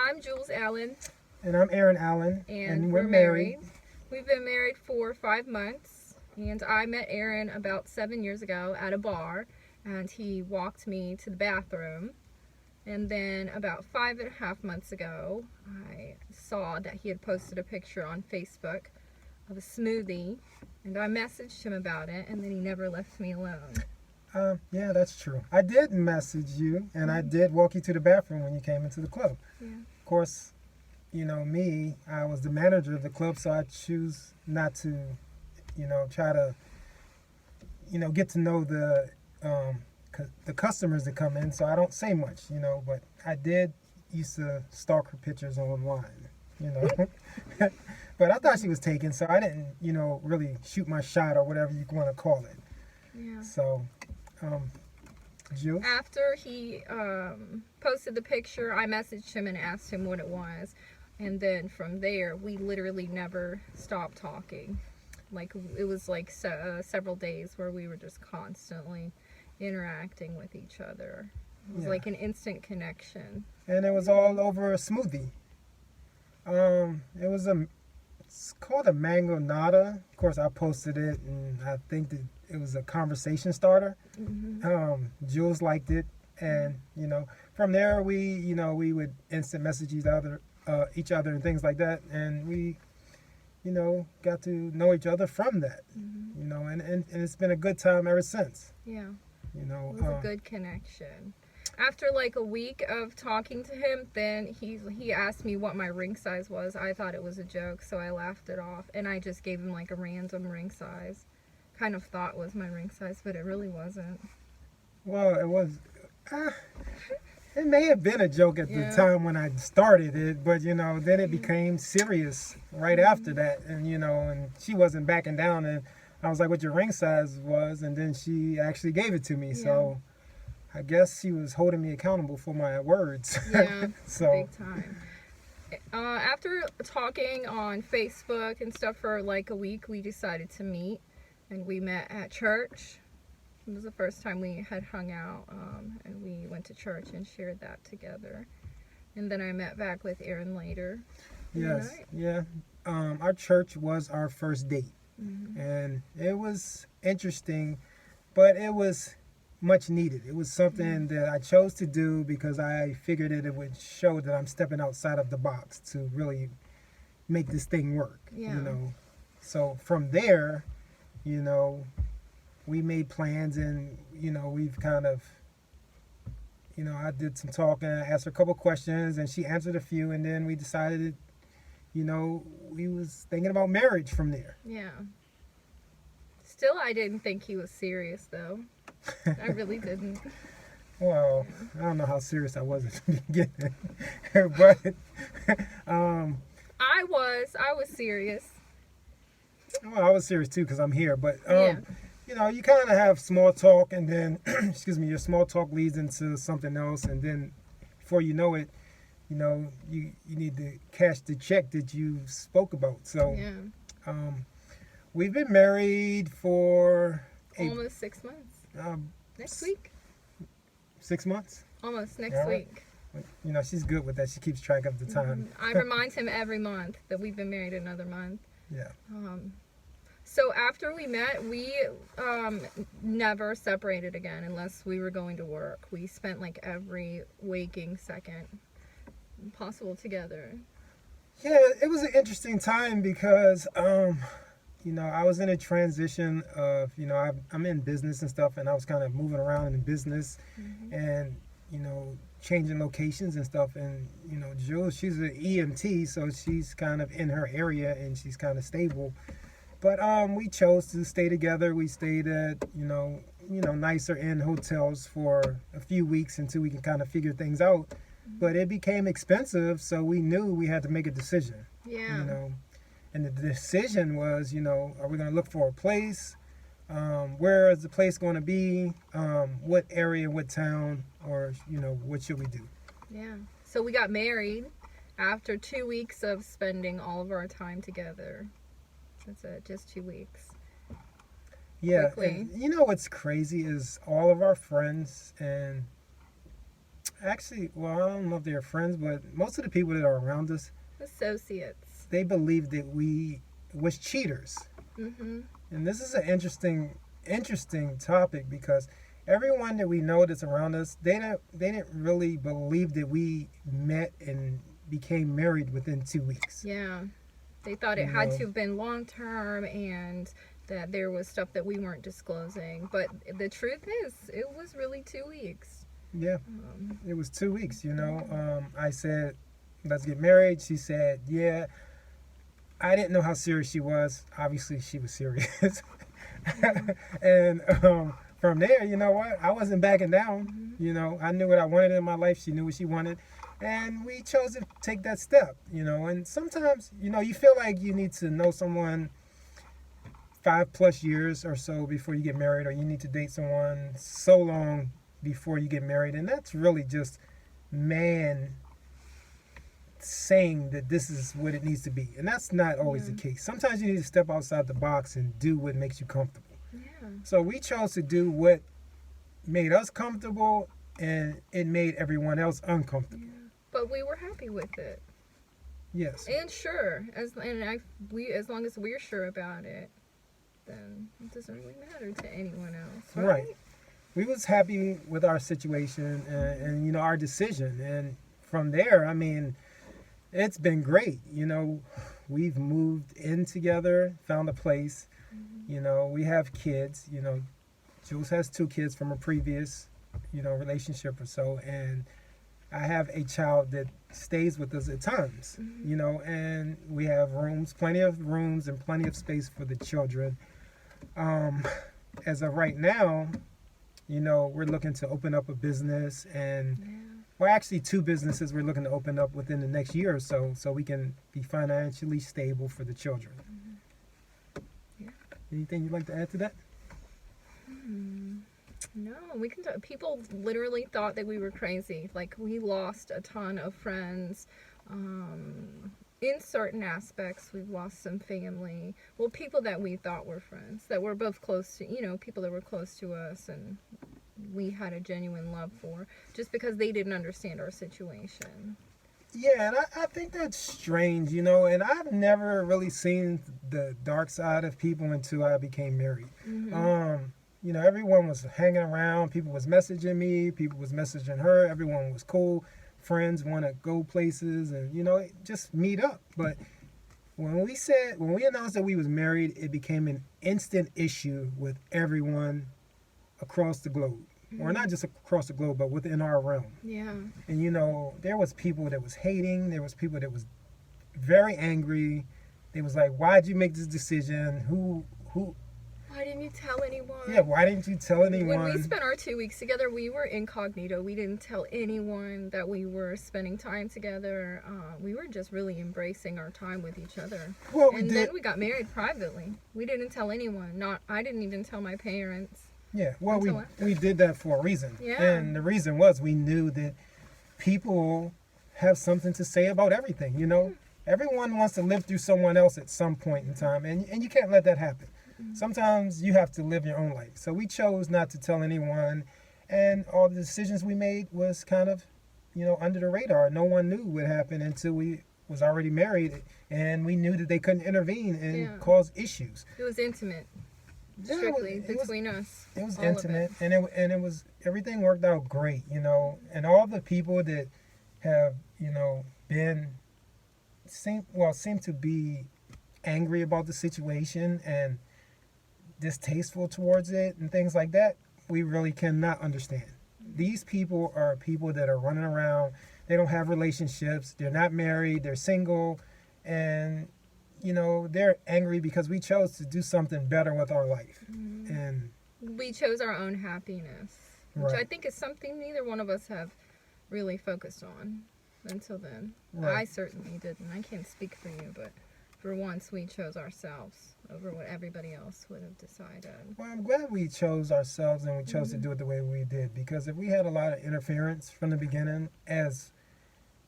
I'm Jules Allen, And I'm Aaron Allen, and we're we're married. married. We've been married for 5 months, and I met Aaron about 7 years ago at a bar, and he walked me to the bathroom. And then about 5.5 months ago, I saw that he had posted a picture on Facebook of a smoothie, and I messaged him about it, and then he never left me alone. Yeah, that's true. I did message you, and I did walk you to the bathroom when you came into the club. Yeah. Of course, me, I was the manager of the club, so I choose not to, try to, get to know the customers that come in, so I don't say much, but I did used to stalk her pictures online, you know. But I thought she was taken, so I didn't, really shoot my shot or whatever you want to call it. Yeah. So, Jules? After he posted the picture, I messaged him and asked him what it was. And then from there, we literally never stopped talking. Like, it was like several days where we were just constantly interacting with each other. It was like an instant connection. And it was all over a smoothie. It's called a mango nada. Of course, I posted it, and I think that it was a conversation starter. Mm-hmm. Jules liked it, and from there we would instant message each other and things like that, and we got to know each other from that. Mm-hmm. And it's been a good time ever since. Yeah. It was a good connection. After like a week of talking to him, then he asked me what my ring size was. I thought it was a joke, so I laughed it off, and I just gave him like a random ring size. Kind of thought was my ring size, but it really wasn't. Well, it was. It may have been a joke at the time when I started it, but then it became serious right after that, and and she wasn't backing down, and I was like, "What your ring size was?" And then she actually gave it to me. Yeah. So I guess she was holding me accountable for my words. Yeah, so big time. After talking on Facebook and stuff for like a week, we decided to meet, and we met at church. It was the first time we had hung out, and we went to church and shared that together. And then I met back with Aaron later. Yes, yeah. Our church was our first date, Mm-hmm. and it was interesting, but it was much needed. It was something that I chose to do because I figured it would show that I'm stepping outside of the box to really make this thing work. Yeah. So from there, we made plans, and we've kind of I did some talking, I asked her a couple questions, and she answered a few, and then we decided we was thinking about marriage from there. Yeah. Still, I didn't think he was serious, though. I really didn't. Well, I don't know how serious I was at the beginning, but I was serious. well, I was serious too because I'm here. But Yeah. you kind of have small talk, and then excuse me, your small talk leads into something else, and then before you know it, you need to cash the check that you spoke about. So Yeah. we've been married for Almost 6 months. Next week? 6 months. Almost next Yeah, right. week. She's good with that. She keeps track of the time. I remind him every month that we've been married another month. Yeah. So after we met, we never separated again unless we were going to work. We spent like every waking second possible together. Yeah, it was an interesting time because, I was in a transition of, I'm in business and stuff, and I was kind of moving around in business and, changing locations and stuff. And, Jules, she's an EMT, so she's kind of in her area and she's kind of stable. But we chose to stay together. We stayed at, nicer inn hotels for a few weeks until we can kind of figure things out. But it became expensive, so we knew we had to make a decision. Yeah. And the decision was, are we going to look for a place? Where is the place going to be? What area, what town, or, what should we do? Yeah. So we got married after 2 weeks of spending all of our time together. That's it, just 2 weeks. Yeah. Quickly. And what's crazy is all of our friends and Actually, well, I don't know if they're friends, but most of the people that are around us, Associates. they believe that we was cheaters. Mhm. And this is an interesting topic because everyone that we know that's around us, they didn't really believe that we met and became married within 2 weeks. Yeah. They thought it You had know, to have been long term and that there was stuff that we weren't disclosing. But the truth is, it was really 2 weeks. yeah, Um, it was 2 weeks. I said, let's get married. She said, yeah. I didn't know how serious she was. Obviously, she was serious. And from there, you know what? I wasn't backing down. I knew what I wanted in my life. She knew what she wanted. And we chose to take that step, And sometimes, you feel like you need to know someone 5+ years or so before you get married, or you need to date someone so long before you get married. And that's really just man saying that this is what it needs to be. And that's not always the case. Sometimes you need to step outside the box and do what makes you comfortable. yeah. So we chose to do what made us comfortable, and it made everyone else uncomfortable. Yeah. But we were happy with it. Yes. And sure, as long as we're sure about it, then it doesn't really matter to anyone else, right? Right. We was happy with our situation and our decision. And from there, I mean, it's been great. We've moved in together, found a place. We have kids. Jules has 2 kids from a previous, relationship or so. And I have a child that stays with us at times, and we have plenty of rooms and plenty of space for the children. As of right now, we're looking to open up a business, and well, actually 2 businesses we're looking to open up within the next year or so we can be financially stable for the children. Yeah. Anything you'd like to add to that? No, we can. People literally thought that we were crazy. Like, we lost a ton of friends. In certain aspects, we've lost some family. Well, people that we thought were friends, that were both close to, people that were close to us, and we had a genuine love for, just because they didn't understand our situation. Yeah, and I think that's strange, and I've never really seen the dark side of people until I became married. Everyone was hanging around, people was messaging me, people was messaging her, everyone was cool, friends want to go places and, just meet up. But when we announced that we was married, it became an instant issue with everyone across the globe. Or not just across the globe, but within our realm. Yeah. And there was people that was hating, there was people that was very angry. They was like, why'd you make this decision? Who Why didn't you tell anyone? Yeah, why didn't you tell anyone? When we spent our 2 weeks together, we were incognito. We didn't tell anyone that we were spending time together. We were just really embracing our time with each other. Well, then we got married privately. We didn't tell anyone. I didn't even tell my parents. Yeah, well, we did that for a reason. Yeah. And the reason was we knew that people have something to say about everything, Everyone wants to live through someone else at some point in time, and you can't let that happen. Sometimes you have to live your own life. So we chose not to tell anyone, and all the decisions we made was kind of, under the radar. No one knew what happened until we was already married, and we knew that they couldn't intervene and cause issues. It was intimate. Yeah, Strictly between us. It was all intimate, of it. and it was everything worked out great, and all the people that have been seem to be angry about the situation and distasteful towards it and things like that, we really cannot understand. These people are people that are running around. They don't have relationships. They're not married. They're single, and they're angry because we chose to do something better with our life. And we chose our own happiness, which I think is something neither one of us have really focused on until then. Right. I certainly didn't. I can't speak for you, but for once we chose ourselves over what everybody else would have decided. Well, I'm glad we chose ourselves and we chose to do it the way we did, because if we had a lot of interference from the beginning, as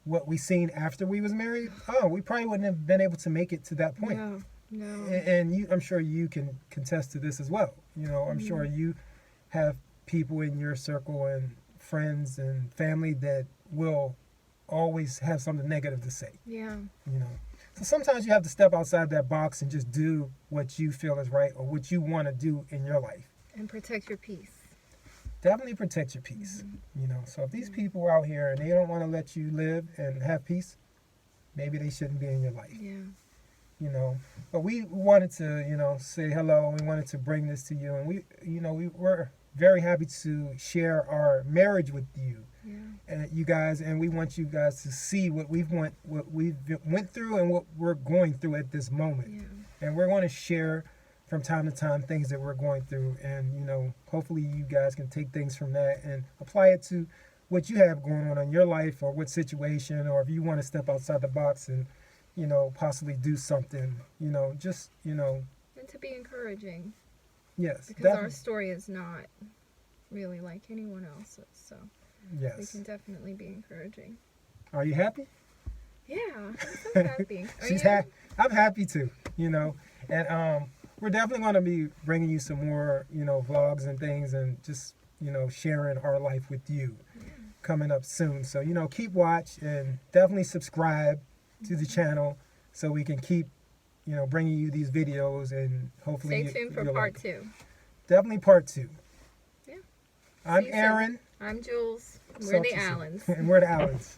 what we seen after we was married, we probably wouldn't have been able to make it to that point. No. And I'm sure you can contest to this as well. I'm sure you have people in your circle and friends and family that will always have something negative to say, Yeah. you know. So sometimes you have to step outside that box and just do what you feel is right or what you want to do in your life. And protect your peace. Definitely protect your peace, you know. So if these people are out here and they don't want to let you live and have peace, maybe they shouldn't be in your life, Yeah. you know. But we wanted to, you know, say hello, and we wanted to bring this to you, and we, you know, we were very happy to share our marriage with you, Yeah. and you guys, and we want you guys to see what we've went through and what we're going through at this moment. Yeah. And we're going to share from time to time things that we're going through, and you know, hopefully you guys can take things from that and apply it to what you have going on in your life, or what situation, or if you want to step outside the box and, you know, possibly do something, you know, just, you know. And to be encouraging. Yes, Because our definitely. story is not really like anyone else's. So we Yes. can definitely be encouraging. Are you happy? Yeah. I'm so happy. Are She's you? happy. I'm happy too, you know. And we're definitely going to be bringing you some more, you know, vlogs and things, and just, you know, sharing our life with you coming up soon. So, you know, keep watch and definitely subscribe to the channel so we can keep, you know, bringing you these videos, and hopefully Stay tuned for you'll part like it. 2. Definitely part 2. Yeah. I'm See you soon. Aaron. I'm Jules. We're So the to say. Allens. And we're the Allens.